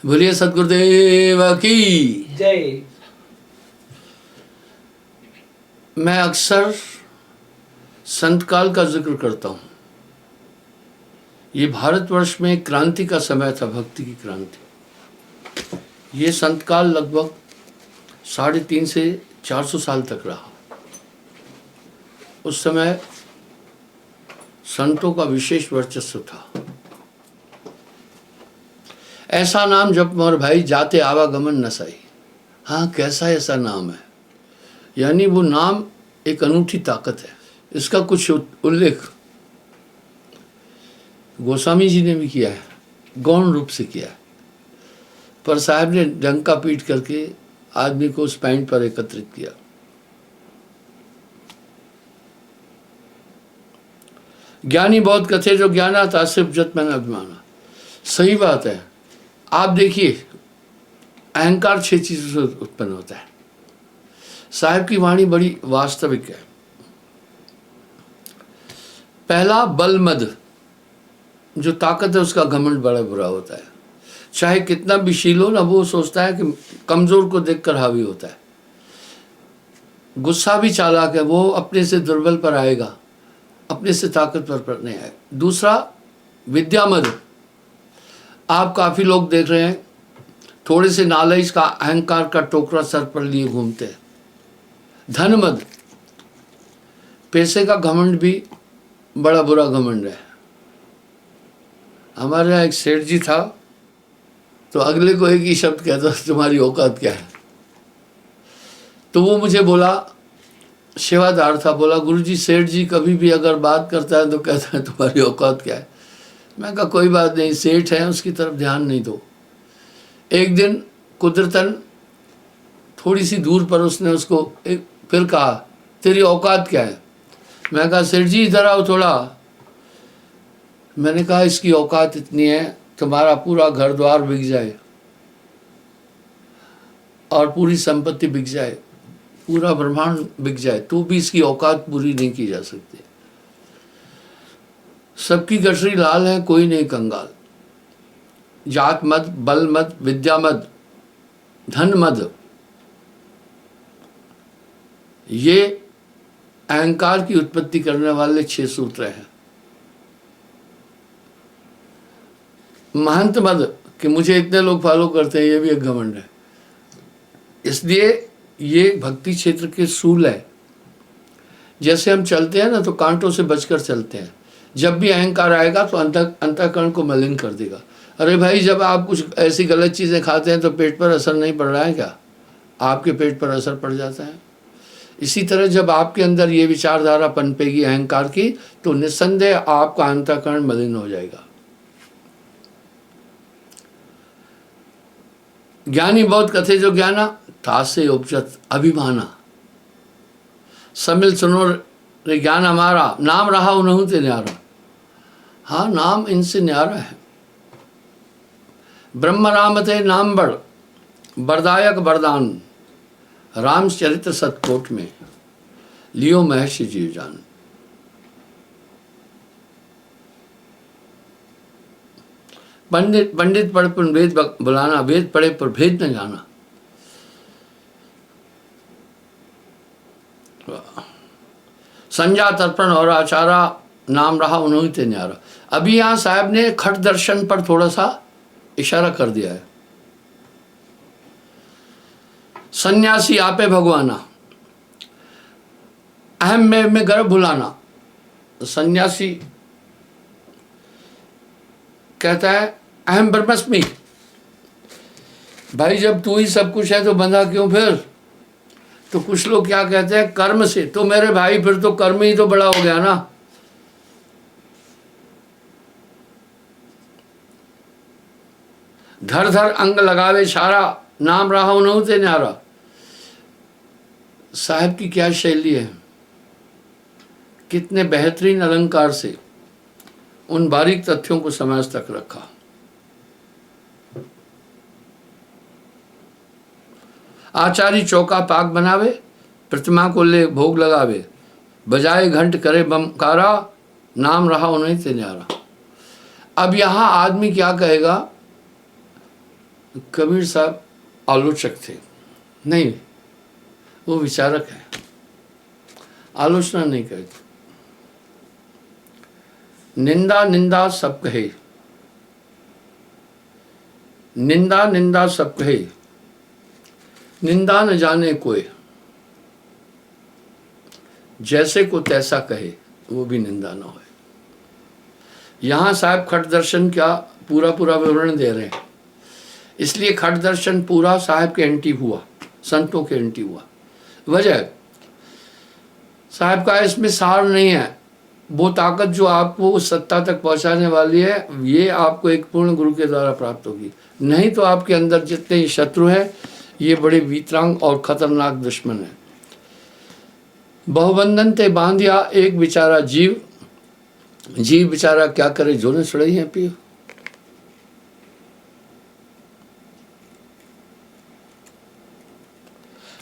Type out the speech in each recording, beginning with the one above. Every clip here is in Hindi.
बोलिए सतगुरुदेव की जय। मैं अक्सर संत काल का जिक्र करता हूँ। ये भारतवर्ष में क्रांति का समय था, भक्ति की क्रांति। ये संत काल लगभग 350 से 400 साल तक रहा। उस समय संतों का विशेष वर्चस्व था। ऐसा नाम जप मोर भाई जाते आवागमन न सही। हाँ, कैसा ऐसा नाम है, यानी वो नाम एक अनूठी ताकत है। इसका कुछ उल्लेख गोस्वामी जी ने भी किया है, गौण रूप से किया है, पर साहब ने डंका पीट करके आदमी को उस पॉइंट पर एकत्रित किया। ज्ञानी बहुत कथे जो ज्ञाना तासिफ जत मैंने अभिमाना। सही बात है। आप देखिए, अहंकार 6 चीजों से उत्पन्न होता है। साहब की वाणी बड़ी वास्तविक है। पहला, बल मद, जो ताकत है उसका घमंड बड़ा बुरा होता है। चाहे कितना भी शील हो ना, वो सोचता है कि कमजोर को देखकर हावी होता है। गुस्सा भी चालाक है, वो अपने से दुर्बल पर आएगा, अपने से ताकतवर पर नहीं आएगा। दूसरा, विद्यामद। आप काफी लोग देख रहे हैं, थोड़े से नॉलेज का अहंकार का टोकरा सर पर लिए घूमते हैं। धनमद, पैसे का घमंड भी बड़ा बुरा घमंड है। हमारे यहाँ एक सेठ जी था, तो अगले को एक ही शब्द कहता, तुम्हारी औकात क्या है। तो वो मुझे बोला, सेवादार था, बोला गुरुजी सेठ जी कभी भी अगर बात करता है तो कहता है तुम्हारी औकात क्या है। मैं कहा कोई बात नहीं, सेठ है, उसकी तरफ ध्यान नहीं दो। एक दिन कुदरतन थोड़ी सी दूर पर उसने उसको फिर कहा, तेरी औकात क्या है। मैं कहा सेठ जी इधर आओ थोड़ा। मैंने कहा इसकी औकात इतनी है, तुम्हारा पूरा घर द्वार बिक जाए और पूरी संपत्ति बिक जाए, पूरा ब्रह्मांड बिक जाए, तो भी इसकी औकात पूरी नहीं की जा सकती। सबकी गठरी लाल है, कोई नहीं कंगाल। जात मत, बल मत, विद्या मत, धन मत, ये अहंकार की उत्पत्ति करने वाले 6 सूत्र हैं। महंत मद, कि मुझे इतने लोग फॉलो करते हैं, ये भी एक घमंड है। इसलिए ये भक्ति क्षेत्र के सूल है। जैसे हम चलते हैं ना, तो कांटों से बचकर चलते हैं। जब भी अहंकार आएगा तो अंतःकरण को मलिन कर देगा। अरे भाई, जब आप कुछ ऐसी गलत चीज़ें खाते हैं तो पेट पर असर नहीं पड़ रहा है क्या? आपके पेट पर असर पड़ जाता है। इसी तरह जब आपके अंदर ये विचारधारा पनपेगी अहंकार की, तो निस्संदेह आपका अंतःकरण मलिन हो जाएगा। ज्ञानी बहुत कथे जो ज्ञाना तासे उपजत अभिमाना। समिल सुनो रे ज्ञान हमारा, नाम रहा उन्हों ते न्यारा। हाँ, नाम इनसे न्यारा है। ब्रह्म राम थे नाम बड़, बरदायक वरदान, रामचरित्र सतकोट में लियो महर्षि जीव जान। पंडित पंडित पढ़ पर वेद बुलाना, वेद पढ़े पर भेद न जाना। संज्ञा तर्पण और आचारा, नाम रहा उन्होंने ते न्यारा। अभी यहाँ साहब ने खट दर्शन पर थोड़ा सा इशारा कर दिया है। सन्यासी आपे भगवाना, अहम में गर्भ भुलाना। सन्यासी कहता है अहम ब्रह्मस्मि। भाई, जब तू ही सब कुछ है तो बंधा क्यों फिर? तो कुछ लोग क्या कहते हैं, कर्म से। तो मेरे भाई, फिर तो कर्म ही तो बड़ा हो गया ना। धर धर अंग लगावे सारा, नाम रहा उन्हों ते न्यारा। साहब की क्या शैली है, कितने बेहतरीन अलंकार से उन बारीक तथ्यों को समाज तक रखा। आचारी चौका पाक बनावे, प्रतिमा को ले भोग लगावे, बजाए घंट करे बमकारा, नाम रहा उन्हें ते न्यारा। अब यहाँ आदमी क्या कहेगा, कबीर साहब आलोचक थे? नहीं, वो विचारक है, आलोचना नहीं करते। निंदा निंदा सब कहे, निंदा निंदा सब कहे, निंदा न जाने कोई, जैसे को तैसा कहे वो भी निंदा न होए। यहाँ साहब खट दर्शन का पूरा पूरा विवरण दे रहे हैं, इसलिए खट दर्शन पूरा साहब के एंटी हुआ, संतों के एंटी हुआ। वजह साहब का इसमें सार नहीं है, वो ताकत जो आपको उस सत्ता तक पहुंचाने वाली है, ये आपको एक पूर्ण गुरु के द्वारा प्राप्त होगी। नहीं तो आपके अंदर जितने शत्रु हैं, ये बड़े वीतरांग और खतरनाक दुश्मन हैं। बहुबंधन ते बांधिया एक बेचारा जीव, जीव बेचारा क्या करे जो ने सड़ई है पियो।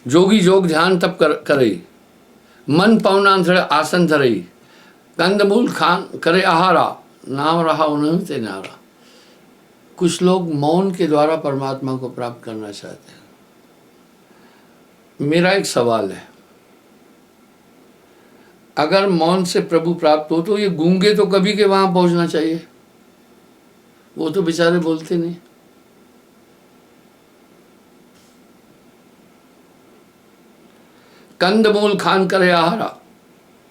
जोगी जोग ध्यान तब करई, मन पवना धरे आसन धरई, कंदमूल खान करे आहारा, नाम रहा उन्हें ते नारा। कुछ लोग मौन के द्वारा परमात्मा को प्राप्त करना चाहते हैं। मेरा एक सवाल है, अगर मौन से प्रभु प्राप्त हो तो ये गूंगे तो कभी के वहां पहुंचना चाहिए, वो तो बेचारे बोलते नहीं। कंदमूल खान करे आहारा,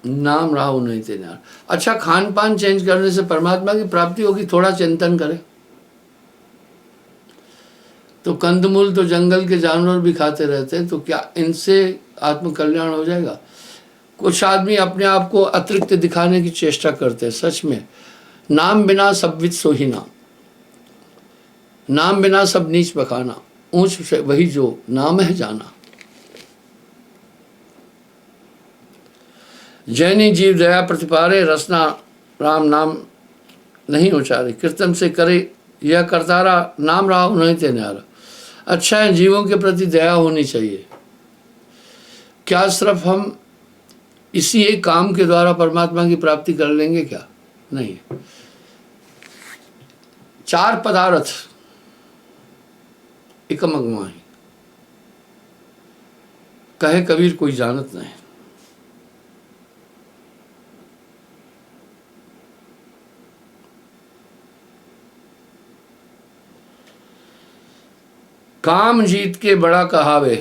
नाम रहा नहीं ते नारा। अच्छा, खान पान चेंज करने से परमात्मा की प्राप्ति होगी? थोड़ा चिंतन करें तो कंदमूल तो जंगल के जानवर भी खाते रहते हैं, तो क्या इनसे आत्म कल्याण हो जाएगा? कुछ आदमी अपने आप को अतिरिक्त दिखाने की चेष्टा करते हैं। सच में नाम बिना सब विद सोहिना, नाम बिना सब नीच बखाना, ऊंच वही जो नाम है जाना। जैनी जीव दया प्रतिपारे, रसना राम नाम नहीं उचारे, कीर्तन से करे यह करतारा, नाम रहा नहीं ते न्यारा। अच्छा है, जीवों के प्रति दया होनी चाहिए। क्या सिर्फ हम इसी एक काम के द्वारा परमात्मा की प्राप्ति कर लेंगे? क्या नहीं। चार पदार्थ एकम अगमाही, कहे कबीर कोई जानत नहीं। काम जीत के बड़ा कहावे,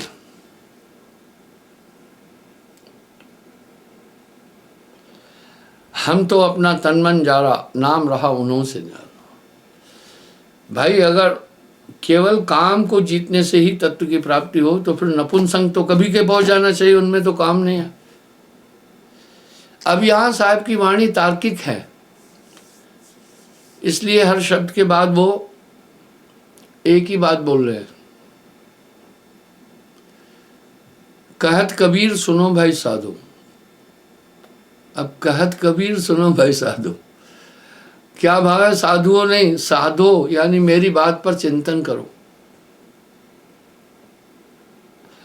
हम तो अपना तन मन जारा, नाम रहा उन्हों से न्यारा। भाई अगर केवल काम को जीतने से ही तत्व की प्राप्ति हो तो फिर नपुंसक तो कभी के पहुंच जाना चाहिए, उनमें तो काम नहीं है। अब यहां साहब की वाणी तार्किक है, इसलिए हर शब्द के बाद वो एक ही बात बोल रहे हैं। कहत कबीर सुनो भाई साधु, अब कहत कबीर सुनो भाई साधु, क्या भाव है? साधुओं नहीं, साधो, यानी मेरी बात पर चिंतन करो।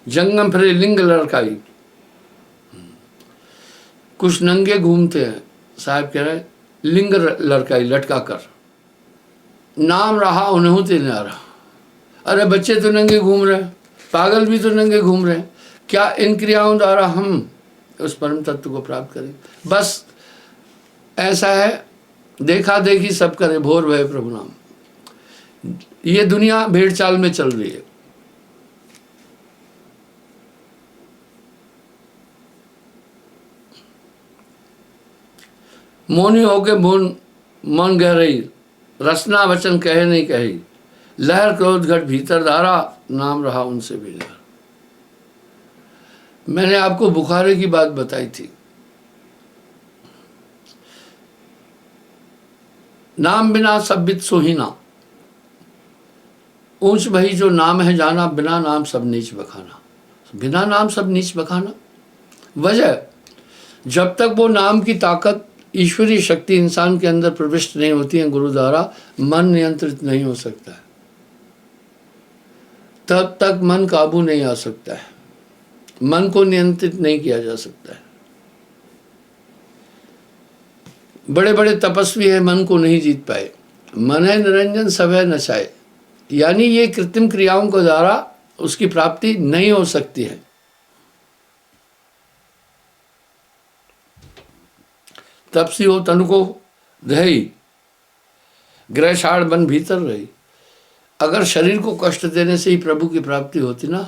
जंगम फिरे लिंग लड़काई, कुछ नंगे घूमते हैं, साहब कह रहे लिंग लड़काई लटका कर, नाम रहा उन्हों ते न्यारा। अरे बच्चे तो नंगे घूम रहे हैं, पागल भी तो नंगे घूम रहे हैं, क्या इन क्रियाओं द्वारा हम उस परम तत्व को प्राप्त करें? बस ऐसा है, देखा देखी सब करे, भोर भय प्रभु नाम। ये दुनिया भेड़ चाल में चल रही है। मोनी होके मन गहरई, रसना वचन कहे नहीं कही, लहर क्रोध घट भीतर धारा, नाम रहा उनसे भी डर। मैंने आपको बुखारे की बात बताई थी। नाम बिना सब बित सोहिना, ऊंच भई जो नाम है जाना, बिना नाम सब नीच बखाना। बिना नाम सब नीच बखाना, वजह जब तक वो नाम की ताकत, ईश्वरीय शक्ति इंसान के अंदर प्रविष्ट नहीं होती है गुरु द्वारा, मन नियंत्रित नहीं हो सकता है, तब तक मन काबू नहीं आ सकता है, मन को नियंत्रित नहीं किया जा सकता है। बड़े बड़े तपस्वी है, मन को नहीं जीत पाए। मन है निरंजन सब है नचाए, यानी ये कृत्रिम क्रियाओं के द्वारा उसकी प्राप्ति नहीं हो सकती है। तपसी हो तनु को दही, ग्रह शाड़ बन भीतर रही। अगर शरीर को कष्ट देने से ही प्रभु की प्राप्ति होती ना,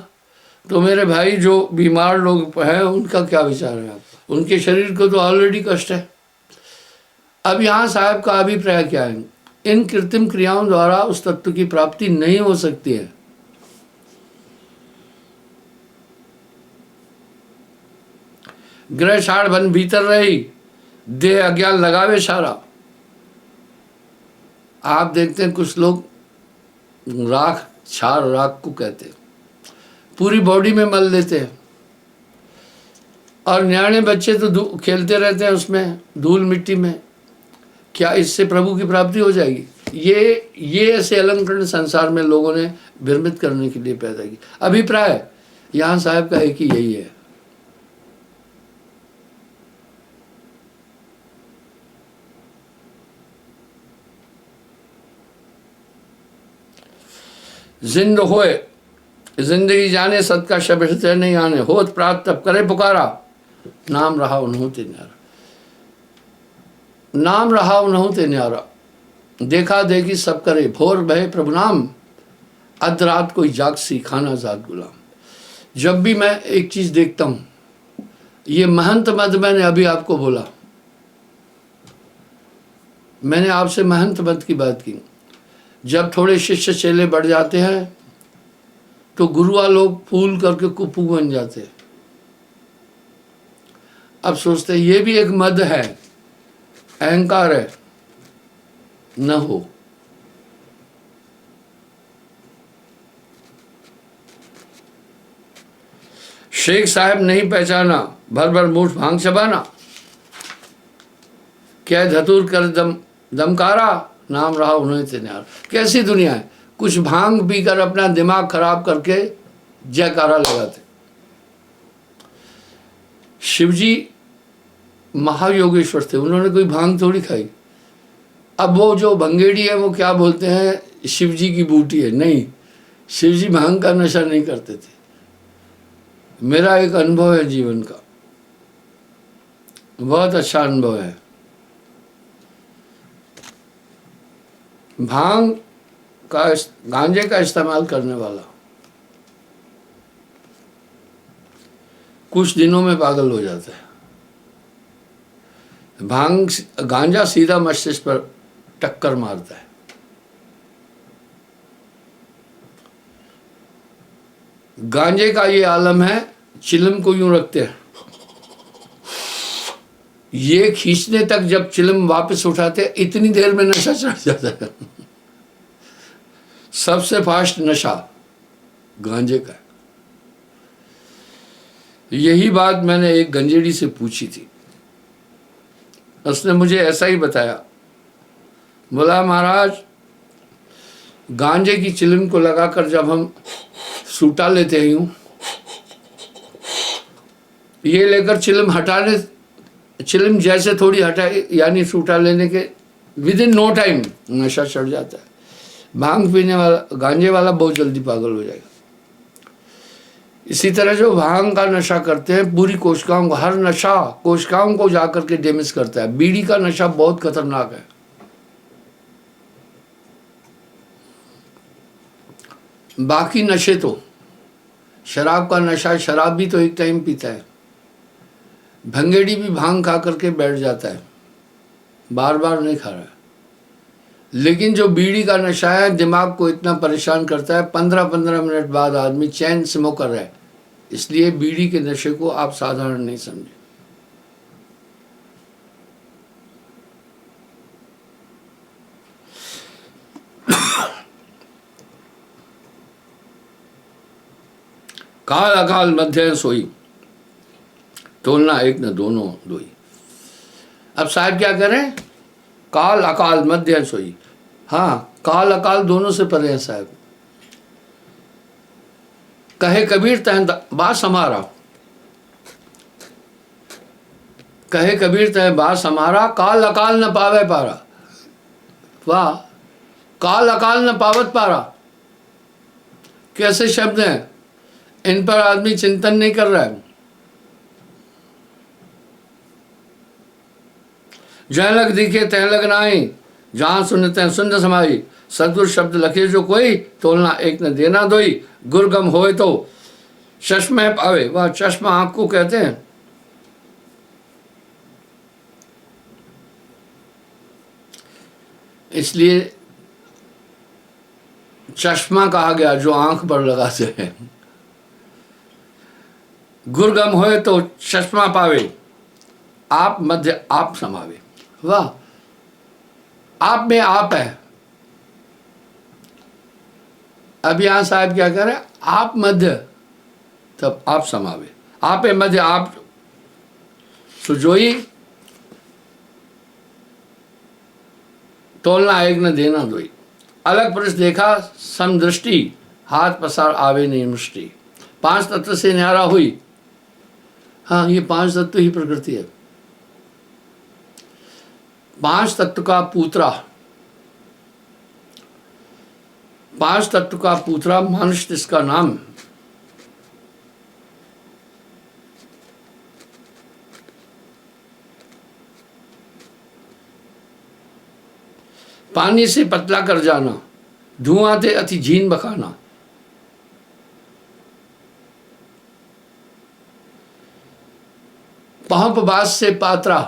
तो मेरे भाई जो बीमार लोग हैं उनका क्या विचार है? आप उनके शरीर को तो ऑलरेडी कष्ट है। अब यहाँ साहब का अभिप्राय क्या है? इन कृत्रिम क्रियाओं द्वारा उस तत्व की प्राप्ति नहीं हो सकती है। ग्रह शाड़ बन भीतर रही, देह अज्ञान लगावे सारा। आप देखते हैं कुछ लोग राख, छार राख को कहते हैं, पूरी बॉडी में मल लेते हैं, और न्याणे बच्चे तो खेलते रहते हैं उसमें, धूल मिट्टी में। क्या इससे प्रभु की प्राप्ति हो जाएगी? ये ऐसे अलंकरण संसार में लोगों ने भ्रमित करने के लिए पैदा की। अभिप्राय यहाँ साहब का एक ही यही है। जिंद होए जिंदगी जाने, सत का शब्द नहीं आने। होत प्रात तब करे पुकारा, नाम रहा उन्हों ते न्यारा। नाम रहा उन्हों ते न्यारा, देखा देखी सब करे। भोर बहे प्रभु नाम, अध रात कोई जागसी, खाना जात गुलाम। जब भी मैं एक चीज देखता हूं, ये महंत मत मैंने अभी आपको बोला, मैंने आपसे महंत मत की बात की। जब थोड़े शिष्य चेले बढ़ जाते हैं तो गुरुआ लोग फूल करके कुप्पू बन जाते हैं। अब सोचते हैं ये भी एक मद है, अहंकार है। न हो। शेख साहब नहीं पहचाना, भर भर मुठ भांग चबाना। क्या धतूर कर दमकारा, नाम रहा उन्हें ते न्यारा। कैसी दुनिया है, कुछ भांग पीकर अपना दिमाग खराब करके जयकारा लगाते। शिवजी महायोगेश्वर थे, उन्होंने कोई भांग थोड़ी खाई। अब वो जो भंगेड़ी है वो क्या बोलते हैं, शिवजी की बूटी है। नहीं, शिवजी भांग का नशा नहीं करते थे। मेरा एक अनुभव है जीवन का, बहुत अच्छा अनुभव है। भांग का, गांजे का इस्तेमाल करने वाला कुछ दिनों में पागल हो जाता है। गांजा सीधा मस्तिष्क पर टक्कर मारता है। गांजे का ये आलम है, चिलम को यूं रखते हैं, ये खींचने तक जब चिलम वापस उठाते हैं इतनी देर में नशा चढ़ जाता है। सबसे फास्ट नशा गांजे का। यही बात मैंने एक गंजेड़ी से पूछी थी, उसने मुझे ऐसा ही बताया। बोला महाराज, गांजे की चिलम को लगाकर जब हम सूटा लेते हैं यूं, ये लेकर चिलम हटाने, चिलम जैसे थोड़ी हटाए, यानी सूटा लेने के विदिन नो टाइम नशा चढ़ जाता है। भांग पीने वाला, गांजे वाला बहुत जल्दी पागल हो जाएगा। इसी तरह जो भांग का नशा करते हैं, पूरी कोशिकाओं को, हर नशा कोशिकाओं को जाकर के डैमेज करता है। बीड़ी का नशा बहुत खतरनाक है। बाकी नशे तो, शराब का नशा, शराब भी तो एक टाइम पीता है। भंगेड़ी भी भांग खा करके बैठ जाता है, बार बार नहीं खा रहा है। लेकिन जो बीड़ी का नशा है, दिमाग को इतना परेशान करता है, 15-15 मिनट बाद आदमी चैन से मुकर रहा है। इसलिए बीड़ी के नशे को आप साधारण नहीं समझे। काल अकाल मध्य सोई, तोलना एक न दोनों दोई। अब साहब क्या करें, काल अकाल मध्य सोई। हाँ, काल अकाल दोनों से परे है साहब। कहे कबीर तह बास हमारा, कहे कबीर तह बास हमारा, काल अकाल न पावे पारा। वाह, काल अकाल न पावत पारा। कैसे शब्द हैं, इन पर आदमी चिंतन नहीं कर रहा है। जह लग दिखे तह लग नाई, जहां सुनते हैं सुन समाई। सदगुरु शब्द लखे जो कोई, तोलना एक न देना दोई। गुरगम होए तो चश्मे पावे, वह चश्मा आंख को कहते हैं। इसलिए चश्मा कहा गया जो आंख पर लगाते हैं। गुरगम होए तो चश्मा पावे, आप मध्य आप समावे। वाह, आप में आप है। अब यहां साहब क्या कह रहे हैं, आप मध्य तब आप समावे, आप मध्य आप सुजोई, तोलना एक न देना दोई। अलग पुरुष देखा समदृष्टि, हाथ पसार आवे नहीं मुष्टि। पांच तत्व से न्यारा हुई। हाँ, ये पांच तत्व ही प्रकृति है। पांच तत्व का पूत्रा, पांच तत्व का पूत्रा मानुष इसका नाम। पानी से पतला कर जाना, धुआं थे अति झीन बखाना। पहुंप बास से पात्रा,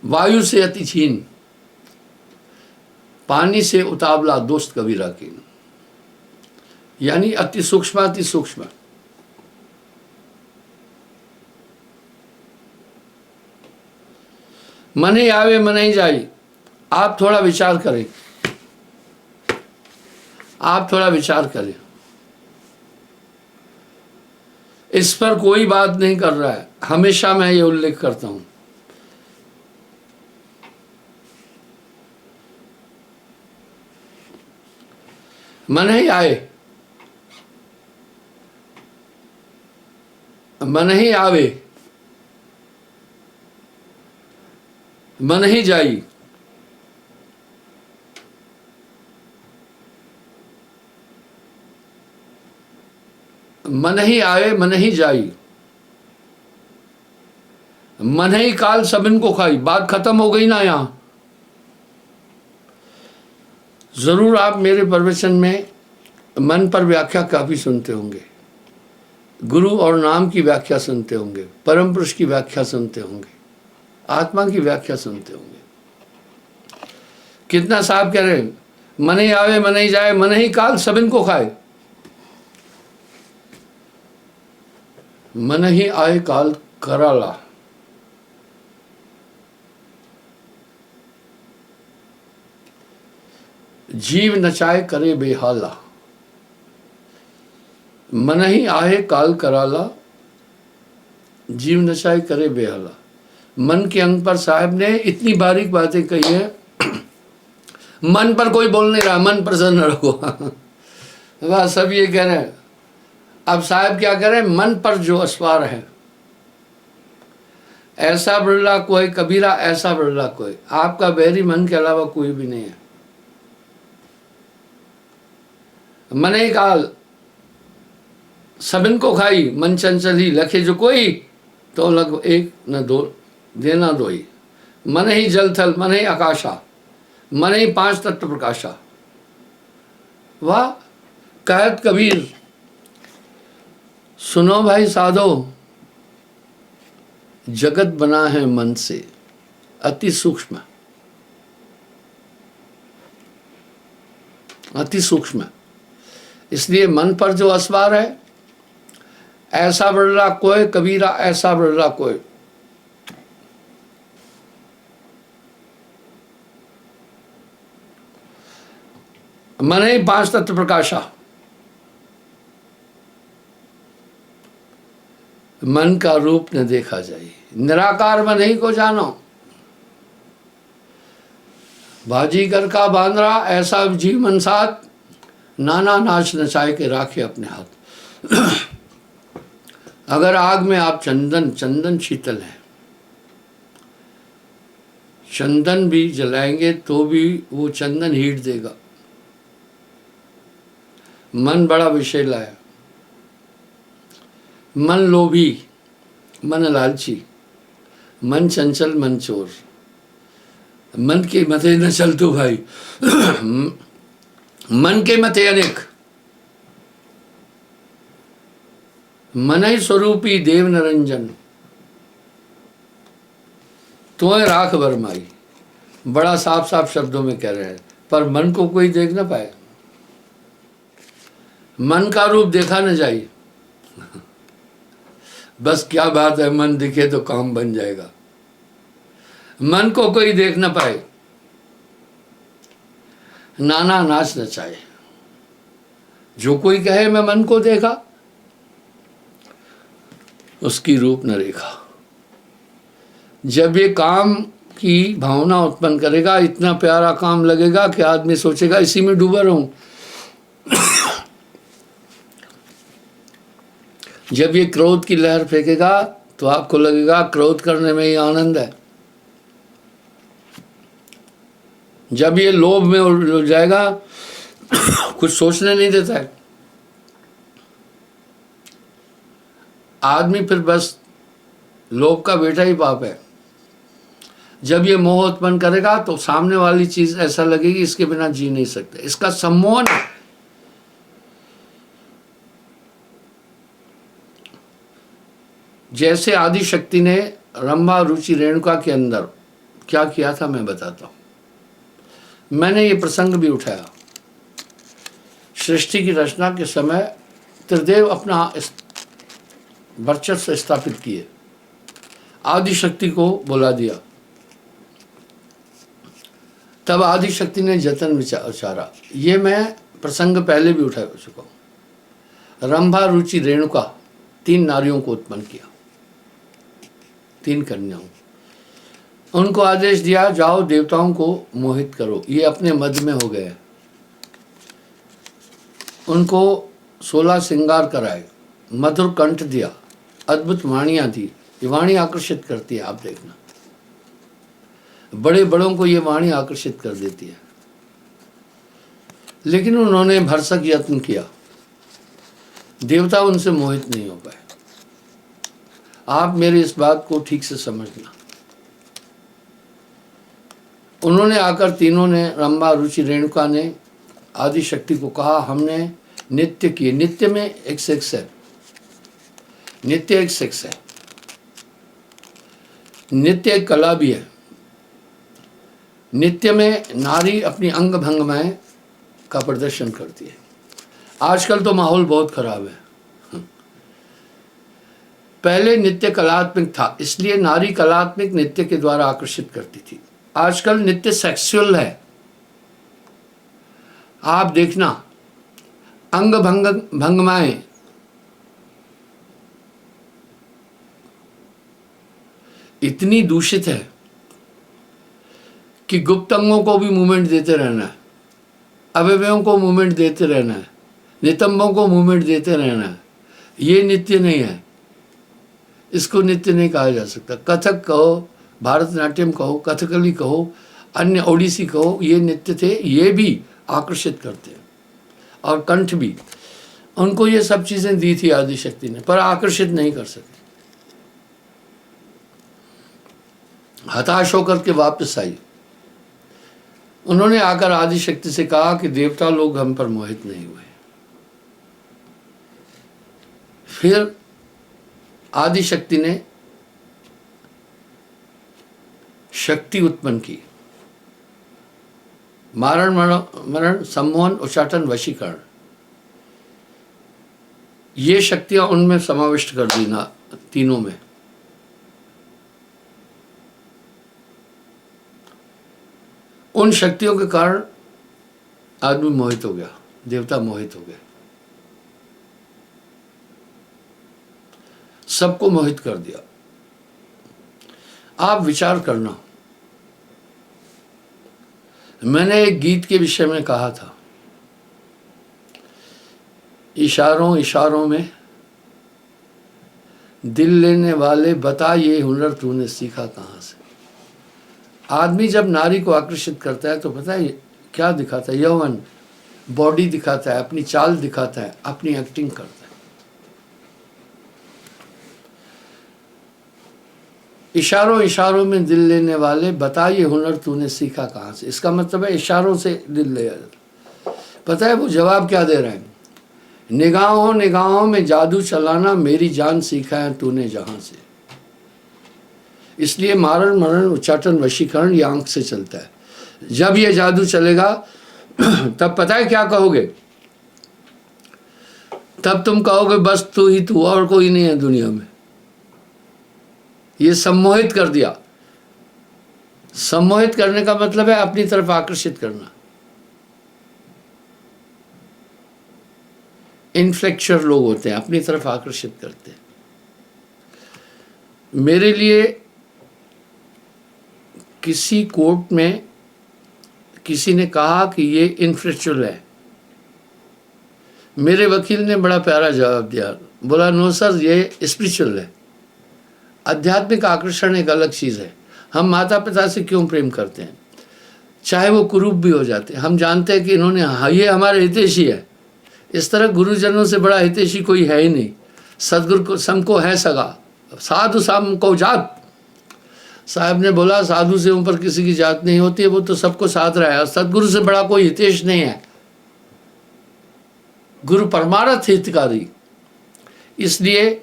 वायु से अति छीन। पानी से उतावला दोस्त कबीरा कीन। यानी अति सूक्ष्म अति सूक्ष्म। मन ही आवे मन ही जाई। आप थोड़ा विचार करें, आप थोड़ा विचार करें। इस पर कोई बात नहीं कर रहा है, हमेशा मैं ये उल्लेख करता हूं। मन ही आए मन ही आवे मन ही जाई। मन ही आए मन ही जाई। मन ही काल सबन को खाई। बात खत्म हो गई ना। यहां जरूर आप मेरे प्रवचन में मन पर व्याख्या काफी सुनते होंगे, गुरु और नाम की व्याख्या सुनते होंगे, परम पुरुष की व्याख्या सुनते होंगे, आत्मा की व्याख्या सुनते होंगे। कितना साहब कह रहे हैं, मन ही आवे मन ही जाए, मन ही काल सबन को खाए। मन ही आए काल कराला। जीव नचाए करे बेहाला। मन ही आए काल कराला, जीव नचाए करे बेहाला। मन के अंग पर साहब ने इतनी बारीक बातें कही है। मन पर कोई बोल नहीं रहा, मन प्रसन्न रखो। वह सब ये कह रहे हैं। अब साहब क्या कह रहे हैं, मन पर जो असवार है, ऐसा बिरला कोई कबीरा, ऐसा बिरला कोई। आपका बैरी मन के अलावा कोई भी नहीं है। मन ही काल सबन को खाई, मन चंचल ही लखे जो कोई, तो लग एक न दो देना दोई। मन ही जल थल मन ही आकाशा, मन ही पांच तत्व प्रकाशा। वाह, कहत कबीर सुनो भाई साधो, जगत बना है मन से, अति सूक्ष्म, अति सूक्ष्म। इसलिए मन पर जो असवार है, ऐसा बिरला कोई कबीरा, ऐसा बिरला कोई। मन ही पांच तत्व प्रकाशा। मन का रूप न देखा जाए, निराकार मन ही को जानो। बाजीगर का बांद्रा ऐसा जीव मन साथ, नाना नाच नचाए के राखे अपने हाथ। अगर आग में आप चंदन शीतल है, चंदन भी जलाएंगे तो भी वो चंदन हीट देगा। मन बड़ा विषैला है, मन लोभी, मन लालची, मन चंचल, मन चोर। मन के मते न चल तो भाई मन के मते अनेक, मन ही स्वरूपी देव निरंजन, तुम्हें राख बरमाई। बड़ा साफ साफ शब्दों में कह रहे हैं, पर मन को कोई देख ना पाए। मन का रूप देखा न जाए। बस क्या बात है, मन दिखे तो काम बन जाएगा। मन को कोई देख न पाए, नाना नाच नचाए। जो कोई कहे मैं मन को देखा, उसकी रूप न रेखा। जब ये काम की भावना उत्पन्न करेगा, इतना प्यारा काम लगेगा कि आदमी सोचेगा इसी में डूबा रहूं। जब ये क्रोध की लहर फेंकेगा तो आपको लगेगा क्रोध करने में ही आनंद है। जब ये लोभ में उलझ जाएगा, कुछ सोचने नहीं देता है आदमी, फिर बस लोभ का बेटा ही पाप है। जब ये मोह उत्पन्न करेगा तो सामने वाली चीज ऐसा लगेगी इसके बिना जी नहीं सकते। इसका सम्मोहन है। जैसे आदि शक्ति ने रंभा रुचि रेणुका के अंदर क्या किया था मैं बताता हूं। मैंने ये प्रसंग भी उठाया। सृष्टि की रचना के समय त्रिदेव अपना वर्चस्व स्थापित किए, आदि शक्ति को बुला दिया। तब आदि शक्ति ने जतन विचारा। ये मैं प्रसंग पहले भी उठा चुका हूं। रंभा रुचि रेणुका 3 नारियों को उत्पन्न किया, 3 कन्याओं। उनको आदेश दिया जाओ देवताओं को मोहित करो, ये अपने मध्य में हो गए। उनको 16 श्रृंगार कराए, मधुर कंठ दिया, अद्भुत वाणियां दी। ये वाणी आकर्षित करती है, आप देखना। बड़े बड़ों को ये वाणी आकर्षित कर देती है। लेकिन उन्होंने भरसक यत्न किया, देवता उनसे मोहित नहीं हो पाए। आप मेरे इस बात को ठीक से समझना। उन्होंने आकर तीनों ने, रंभा रुचि रेणुका ने आदि शक्ति को कहा हमने नित्य किए। नित्य में एक सेक्स है, नित्य एक सेक्स है, नित्य एक कला भी है। नित्य में नारी अपनी अंग भंगमाएं का प्रदर्शन करती है। आजकल तो माहौल बहुत खराब है। पहले नित्य कलात्मक था, इसलिए नारी कलात्मक नित्य के द्वारा आकर्षित करती थी। आजकल नित्य सेक्सुअल है। आप देखना, अंग भंगमाएं इतनी दूषित है कि गुप्त अंगों को भी मूवमेंट देते रहना है, अवयवों को मूवमेंट देते रहना है, नितंबों को मूवमेंट देते रहना है। ये नित्य नहीं है, इसको नित्य नहीं कहा जा सकता। कथक कहो, भारतनाट्यम कहो, कथकली कहो, अन्य ओडिसी कहो, ये नित्य थे। ये भी आकर्षित करते हैं, और कंठ भी। उनको ये सब चीजें दी थी आदि शक्ति ने, पर आकर्षित नहीं कर सके। हताश होकर के वापस आई। उन्होंने आकर आदि शक्ति से कहा कि देवता लोग हम पर मोहित नहीं हुए। फिर आदि शक्ति ने शक्ति उत्पन्न की, मारण मरण सम्मोहन उच्चाटन वशीकरण। ये शक्तियां उनमें समाविष्ट कर दी ना, तीनों में। उन शक्तियों के कारण आदमी मोहित हो गया, देवता मोहित हो गए, सबको मोहित कर दिया। आप विचार करना, मैंने एक गीत के विषय में कहा था, इशारों इशारों में दिल लेने वाले बता ये हुनर तूने सीखा कहाँ से। आदमी जब नारी को आकर्षित करता है तो पता है क्या दिखाता है? यौवन, बॉडी दिखाता है, अपनी चाल दिखाता है, अपनी एक्टिंग करता है। इशारों इशारों में दिल लेने वाले, बता ये हुनर तूने सीखा कहाँ से। इसका मतलब है इशारों से दिल ले जाता। पता है वो जवाब क्या दे रहे हैं? निगाहों निगाहों में जादू चलाना, मेरी जान सीखा है तूने जहां से। इसलिए मारण मरण उच्चाटन वशीकरण ये आंख से चलता है। जब ये जादू चलेगा तब पता है क्या कहोगे? तब तुम कहोगे बस तू ही तू, और कोई नहीं है दुनिया में। ये सम्मोहित कर दिया। सम्मोहित करने का मतलब है अपनी तरफ आकर्षित करना। इनफ्लेक्चर लोग होते हैं, अपनी तरफ आकर्षित करते हैं। मेरे लिए किसी कोर्ट में किसी ने कहा कि ये इनफ्लेक्चुअल है। मेरे वकील ने बड़ा प्यारा जवाब दिया, बोला नो सर ये स्पिरिचुअल है। आध्यात्मिक आकर्षण एक अलग चीज़ है। हम माता पिता से क्यों प्रेम करते हैं, चाहे वो कुरूप भी हो जाते हैं। हम जानते हैं कि इन्होंने ये हमारे हितैषी है। इस तरह गुरुजनों से बड़ा हितैषी कोई है ही नहीं। सदगुरु को समको है सगा, साधु साम को जात। साहब ने बोला साधु से ऊपर किसी की जात नहीं होती है, वो तो सबको साथ रहा है। सदगुरु से बड़ा कोई हितेश नहीं है। गुरु परमार्थ हितकारी। इसलिए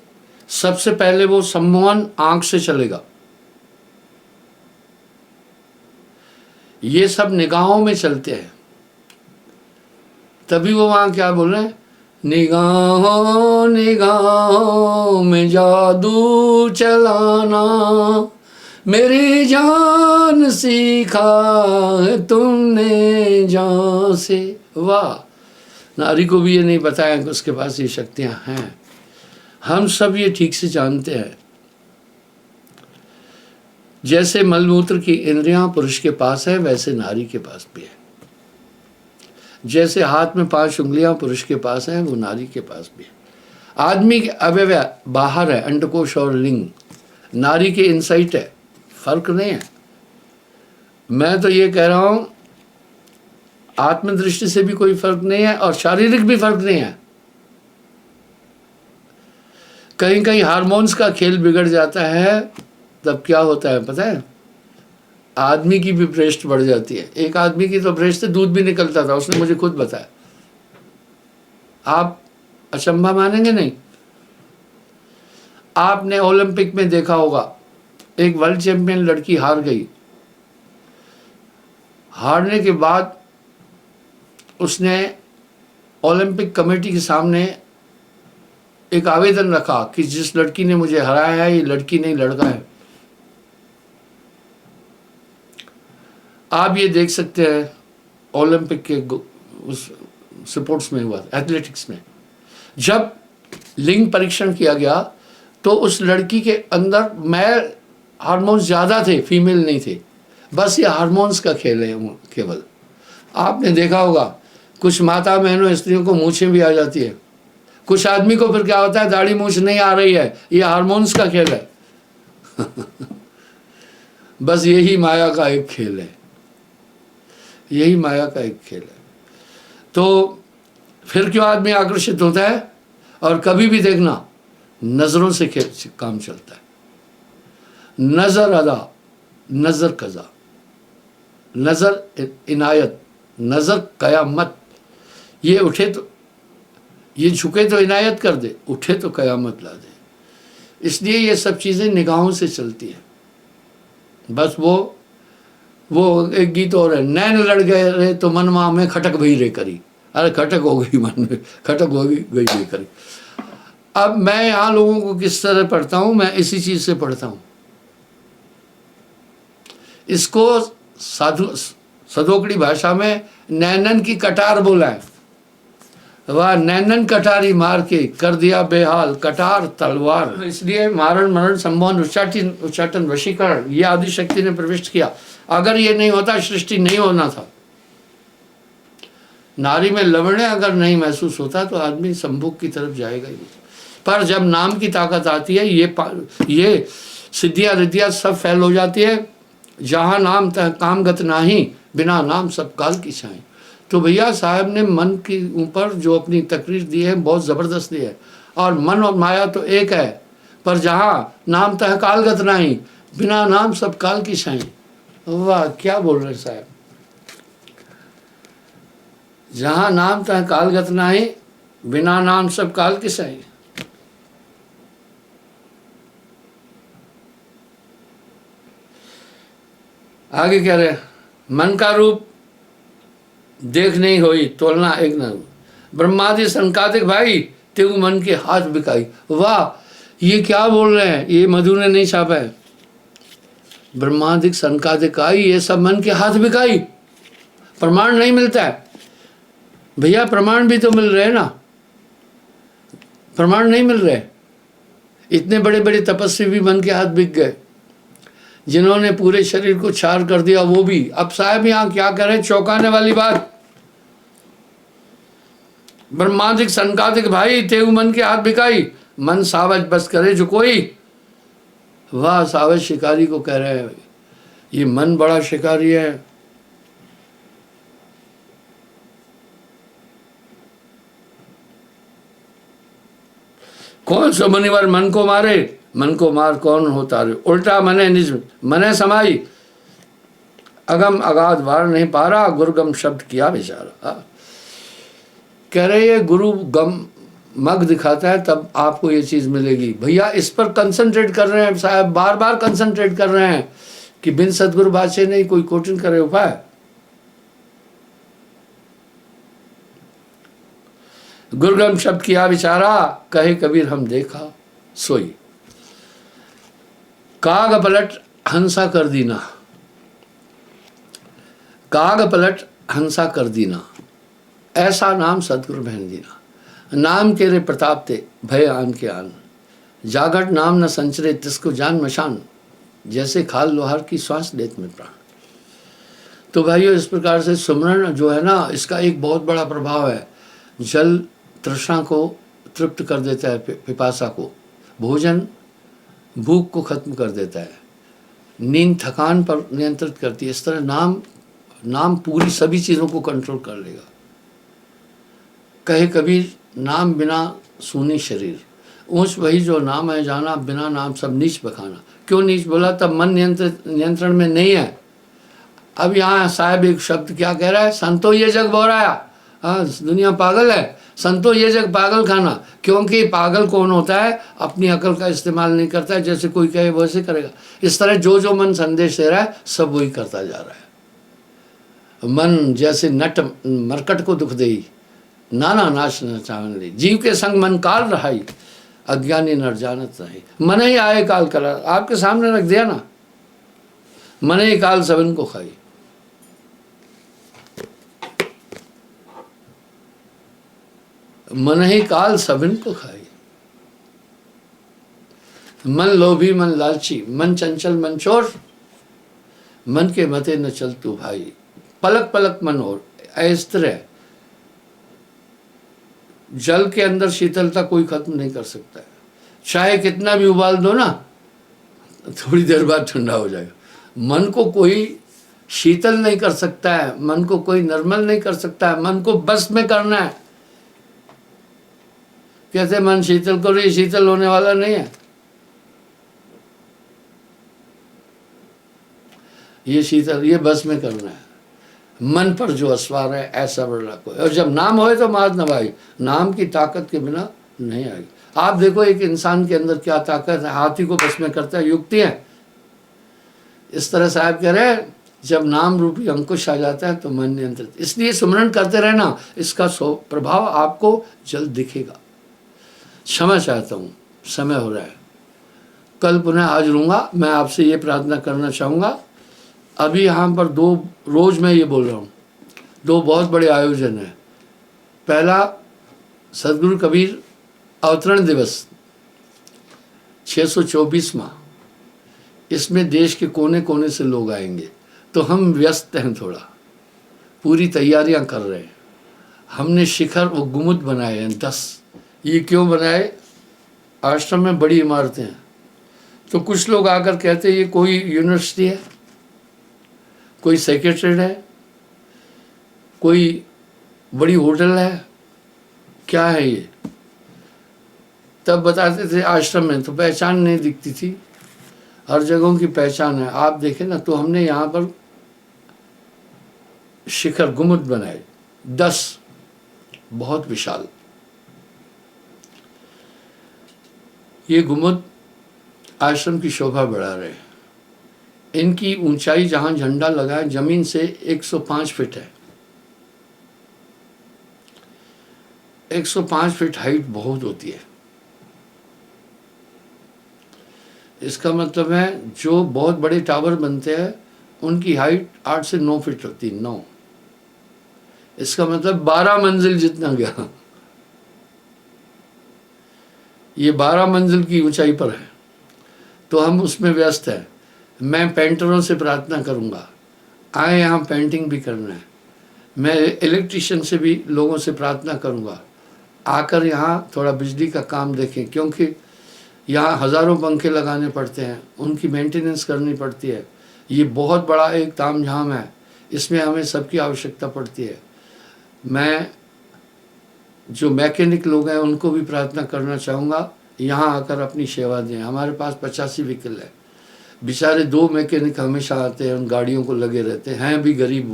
सबसे पहले वो सम्मोहन आंख से चलेगा। ये सब निगाहों में चलते हैं। तभी वो वहां क्या बोल रहे हैं? निगाहों निगाहों में जादू चलाना, मेरी जान सीखा है तुमने जान से। वाह, नारी को भी ये नहीं बताया कि उसके पास ये शक्तियां हैं। हम सब ये ठीक से जानते हैं। जैसे मलमूत्र की इंद्रियां पुरुष के पास है, वैसे नारी के पास भी है। जैसे हाथ में 5 उंगलियां पुरुष के पास हैं, वो नारी के पास भी है। आदमी के अवयव बाहर है, अंडकोश और लिंग। नारी के इनसाइट है, फर्क नहीं है। मैं तो ये कह रहा हूं आत्मदृष्टि से भी कोई फर्क नहीं है और शारीरिक भी फर्क नहीं है। कहीं कहीं हार्मोन्स का खेल बिगड़ जाता है, तब क्या होता है पता है? आदमी की भी ब्रेस्ट बढ़ जाती है। एक आदमी की तो ब्रेस्ट से दूध भी निकलता था, उसने मुझे खुद बताया। आप अचंभा मानेंगे नहीं। आपने ओलंपिक में देखा होगा, एक वर्ल्ड चैंपियन लड़की हार गई। हारने के बाद उसने ओलंपिक कमेटी के सामने एक आवेदन रखा कि जिस लड़की ने मुझे हराया है, ये लड़की नहीं लड़का है। आप ये देख सकते हैं ओलंपिक के उस स्पोर्ट्स में हुआ, एथलेटिक्स में, जब लिंग परीक्षण किया गया तो उस लड़की के अंदर मेल हार्मोन्स ज़्यादा थे, फीमेल नहीं थे। बस ये हार्मोन्स का खेल है केवल। आपने देखा होगा कुछ माता बहनों स्त्रियों को मूछें भी आ जाती है, कुछ आदमी को फिर क्या होता है दाढ़ी मूछ नहीं आ रही है, ये हार्मोन्स का खेल है। बस यही माया का एक खेल है, यही माया का एक खेल है। तो फिर क्यों आदमी आकर्षित होता है? और कभी भी देखना नजरों से काम चलता है। नजर अदा, नजर कजा, नजर इनायत, नजर कयामत। ये उठे तो, ये झुके तो इनायत कर दे, उठे तो कयामत ला दे। इसलिए ये सब चीज़ें निगाहों से चलती हैं। बस वो एक गीत और है, नैन लड़ गए रे तो मनवा में खटक भई रे करी। अरे खटक हो गई मन में, खटक हो गई रे करी। अब मैं यहाँ लोगों को किस तरह पढ़ता हूँ? मैं इसी चीज़ से पढ़ता हूँ। इसको सदोकड़ी भाषा में नैनन की कटार बोला है। वह नैनन कटारी मार के कर दिया बेहाल कटार तलवार। इसलिए मारण मरण संबोधन उच्चाटन वशीकरण ये आदि शक्ति ने प्रविष्ट किया। अगर ये नहीं होता सृष्टि नहीं होना था। नारी में लवण्य अगर नहीं महसूस होता तो आदमी संभोग की तरफ जाएगा ही नहीं। पर जब नाम की ताकत आती है, ये सिद्धियां रिद्धियां सब फैल हो जाती है। जहाँ नाम तह कामगत नाही, बिना नाम सब काल की छाएं। तो भैया साहब ने मन के ऊपर जो अपनी तकरीर दी है बहुत ज़बरदस्त दी है। और मन और माया तो एक है, पर जहाँ नाम तह कालगत नाही, बिना नाम सब काल की साई। वाह, क्या बोल रहे साहब। जहाँ नाम तह कालगत नाही, बिना नाम सब काल की साई। आगे कह रहे, मन का रूप देख नहीं होई, तोलना एक न। ब्रह्मादि संकादिक भाई, तेऊ मन के हाथ बिकाई। वाह, ये क्या बोल रहे हैं, ये मधु ने नहीं छापा है। ब्रह्मादिक संकादिक आई, ये सब मन के हाथ बिकाई। प्रमाण नहीं मिलता है भैया, प्रमाण भी तो मिल रहे हैं ना, प्रमाण नहीं मिल रहे। इतने बड़े बड़े तपस्वी भी मन के हाथ बिक गए, जिन्होंने पूरे शरीर को छार कर दिया वो भी। अब साहब यहाँ क्या करें, चौंकाने वाली बात। ब्रह्मादिक संकादिक भाई, तेऊ मन के हाथ बिकाई, मन सावज बस करे जो कोई। वाह, सावज शिकारी को कह रहे हैं, ये मन बड़ा शिकारी है। कौन सो मुनिवर मन को मारे, मन को मार कौन होता रे। उल्टा मने निज मने समाई, अगम अगाध वार नहीं पारा, गुरुगम शब्द किया बेचारा। कह रहे ये गुरु गम मग दिखाता है तब आपको ये चीज मिलेगी। भैया इस पर कंसंट्रेट कर रहे हैं साहब, बार बार कंसंट्रेट कर रहे हैं कि बिन सदगुरु बादशाह नहीं कोई कोटिन करे उपाय। गुरुगम शब्द किया विचारा, कहे कबीर हम देखा सोई। काग पलट हंसा कर दीना, काग पलट हंसा कर दीना, ऐसा नाम सतगुरु बहन दीना। नाम के रे प्रताप ते भय आन के आन, जागट नाम न संचरे तिसको जान मशान, जैसे खाल लोहार की श्वास लेत में प्राण। तो भाइयों इस प्रकार से सुमरन जो है ना, इसका एक बहुत बड़ा प्रभाव है। जल तृष्णा को तृप्त कर देता है, पिपासा को, भोजन भूख को खत्म कर देता है, नींद थकान पर नियंत्रित करती है। इस तरह नाम पूरी सभी चीज़ों को कंट्रोल कर लेगा। कहे कबीर नाम बिना सूनी शरीर, ऊंच वही जो नाम है जाना, बिना नाम सब नीच बखाना। क्यों नीच बोला, तब मन नियंत्रण में नहीं है। अब यहाँ साहब एक शब्द क्या कह रहा है, संतो ये जग बोराया। हाँ, दुनिया पागल है, संतो ये जग पागल खाना। क्योंकि पागल कौन होता है, अपनी अकल का इस्तेमाल नहीं करता है, जैसे कोई कहे वैसे करेगा। इस तरह जो जो मन संदेश दे रहा है सब वही करता जा रहा है। मन जैसे नट मरकट को दुख देई, नाना नाच न चावन ली, जीव के संग मन काल रहाई, अज्ञानी नर जानत नहीं। मन ही आए काल करा, आपके सामने रख दिया ना, मन ही काल सबन को खाई। मन ही काल सबन को खाई। मन लोभी मन लालची, मन चंचल मन चोर, मन के मते न चल तू भाई, पलक पलक मन और। इस तरह जल के अंदर शीतलता कोई खत्म नहीं कर सकता है, चाहे कितना भी उबाल दो ना, थोड़ी देर बाद ठंडा हो जाएगा। मन को कोई शीतल नहीं कर सकता है, मन को कोई निर्मल नहीं कर सकता है, मन को बस में करना है। कैसे मन शीतल करो, ये शीतल होने वाला नहीं है। ये शीतल, ये बस में करना है। मन पर जो असवार है ऐसा बड़ा कोई, और जब नाम होए तो मात न भाई, नाम की ताकत के बिना नहीं आएगी। आप देखो एक इंसान के अंदर क्या ताकत है, हाथी को बस में करता है, युक्ति है। इस तरह साहब कह रहे हैं, जब नाम रूपी अंकुश आ जाता है तो मन नियंत्रित। इसलिए सुमरन करते रहना, इसका प्रभाव आपको जल्द दिखेगा। क्षमा चाहता हूँ, समय हो रहा है, कल पुनः हाजिर हूँगा। मैं आपसे ये प्रार्थना करना चाहूँगा, अभी यहाँ पर रोज़ मैं ये बोल रहा हूँ, दो बहुत बड़े आयोजन हैं। पहला सदगुरु कबीर अवतरण दिवस 624वां, इसमें देश के कोने कोने से लोग आएंगे। तो हम व्यस्त हैं, थोड़ा पूरी तैयारियां कर रहे हैं। हमने शिखर व गुमुद बनाए हैं 10। ये क्यों बनाए, आश्रम में बड़ी इमारतें हैं, तो कुछ लोग आकर कहते हैं ये कोई यूनिवर्सिटी है, कोई सेक्रेटरीट है, कोई बड़ी होटल है, क्या है ये? तब बताते थे आश्रम में तो पहचान नहीं दिखती थी, हर जगहों की पहचान है। आप देखें ना, तो हमने यहाँ पर शिखर गुम्बद बनाए 10, बहुत विशाल। ये गुम्बद आश्रम की शोभा बढ़ा रहे हैं। इनकी ऊंचाई जहां झंडा लगा है जमीन से 105 फीट है। 105 फीट हाइट बहुत होती है। इसका मतलब है जो बहुत बड़े टावर बनते हैं उनकी हाइट 8 से 9 फीट होती है, 9। इसका मतलब 12 मंजिल जितना गया। ये 12 मंजिल की ऊंचाई पर है, तो हम उसमें व्यस्त हैं। मैं पेंटरों से प्रार्थना करूंगा, आए यहाँ पेंटिंग भी करना है। मैं इलेक्ट्रिशियन से भी लोगों से प्रार्थना करूंगा, आकर यहाँ थोड़ा बिजली का काम देखें, क्योंकि यहाँ हज़ारों पंखे लगाने पड़ते हैं, उनकी मेंटेनेंस करनी पड़ती है। ये बहुत बड़ा एक तामझाम है, इसमें हमें सबकी आवश्यकता पड़ती है। मैं जो मैकेनिक लोग हैं उनको भी प्रार्थना करना चाहूँगा, यहाँ आकर अपनी सेवा दें। हमारे पास 85 व्हीकल है, बेचारे 2 मैकेनिक हमेशा आते हैं, उन गाड़ियों को लगे रहते हैं भी गरीब,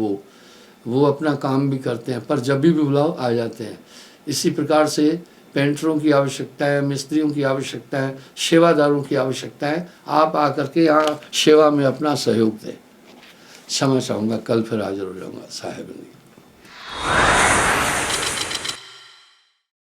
वो अपना काम भी करते हैं, पर जब भी बुलाओ आ जाते हैं। इसी प्रकार से पेंटरों की आवश्यकता है, मिस्त्रियों की आवश्यकता है, सेवादारों की आवश्यकता है। आप आकर के यहाँ सेवा में अपना सहयोग दें। क्षमा चाहूँगा, कल फिर हाजिर हो जाऊँगा साहेब।